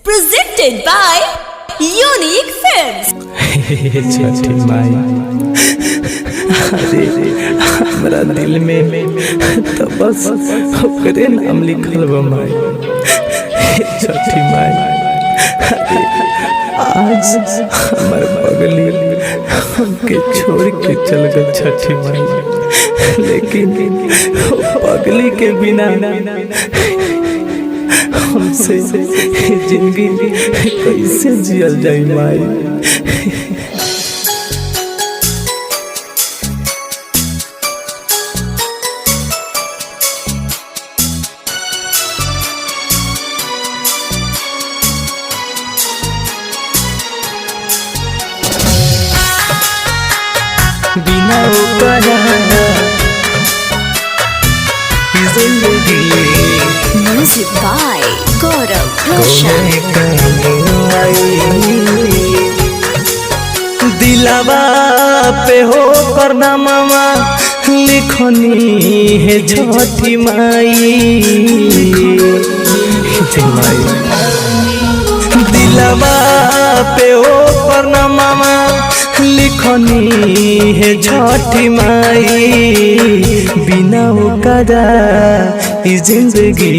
presented by Unique Films। छठी माई अरे हमरा दिल में तो बस ओकरे नाम लिखल बा माई। छठी माई आज हमार बगली हमके छोड़ के चल गई छठी माई, लेकिन बगली के बिना हमसे जिंदगी कैसे जियल जाई माई। बिना ओकरा जिंदगी Music by Gaurav Roshan। दिलावा पे हो करना मामा लिखनी है छठी माई। दिलावा पे हो करना मामा लिखनी है छठी माई। बिना ओकरा ई जिंदगी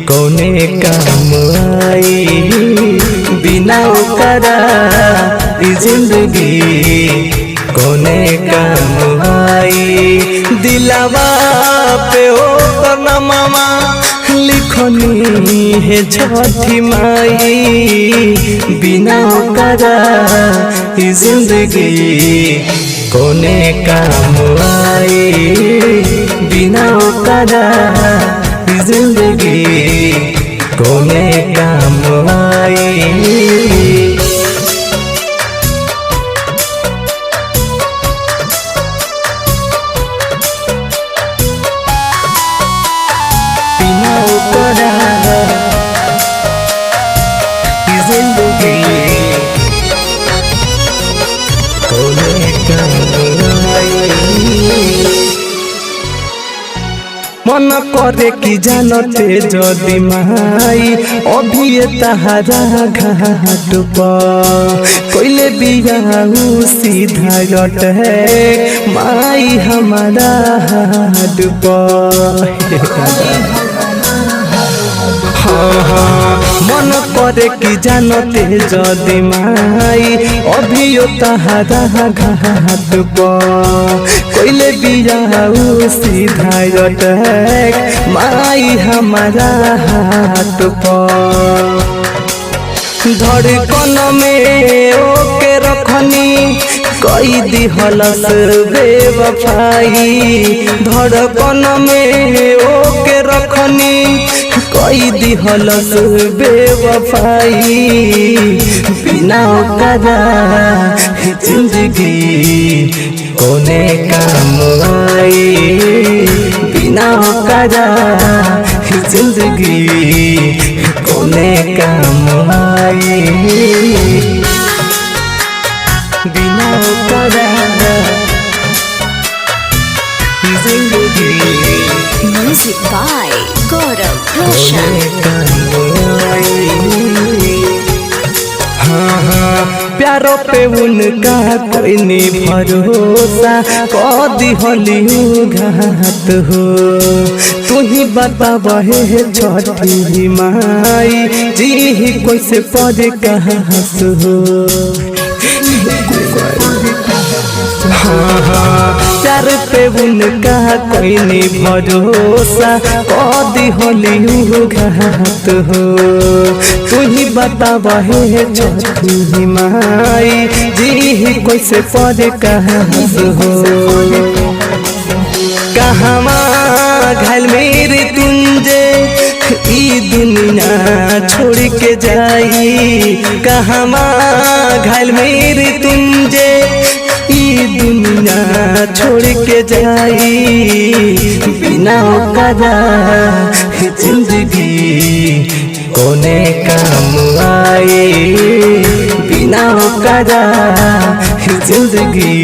कौने काम आई। बिना ओकरा ई जिंदगी कौने काम आई। दिलावा पे ओकरा मामा लिखनी है छठी माई। बिना ओकरा ई जिंदगी कौने काम आई। बिना ओकरा ई जिंदगी कौने काम आई। बिना ओकरा ई जिंदगी कौने काम आई। मन करे कि जानते जदि माई अभी तहारा घाट पर कोइले बियाहू सीधा लट है माई हमारा हाट पर। मन करे कि जानते जदि माई अभी तहारा घाट पर कोइले बियाहू सीधा लट है माई हमारा हाथ पर। धड़कन में ओके रखनी कई दिहलस बेवफाई। धड़कन में ओके रखनी कई दिहलस बेवफाई। बिना ओकरा जिंदगी कौने काम आई। बिना ओकरा जिंदगी कौने काम आई। बिना ओकरा जिंदगी Music by Gaurav Roshan। प्यारो पे उनका कोई नहीं भरोसा कदी होली घात हो। तू ही बता बहे छठी माई जी कैसे पड़े कहास हो। प्यार पे उनका कोई नहीं भरोसा कदी होली घात हो। तू ही बता बहे छठी माई जी कैसे पड़े कहास हो। कहवा घायल मेरे तुंजे ई दुनिया छोड़ के जाई। कहवा घायल मेरे तुंजे ई दुनिया छोड़ के जाई। बिना ओकरा जिंदगी कौने काम आई। बिना ओकरा जिंदगी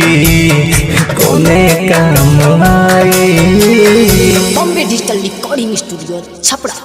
कौने काम आई। Bombay digital recording studio Chhapra.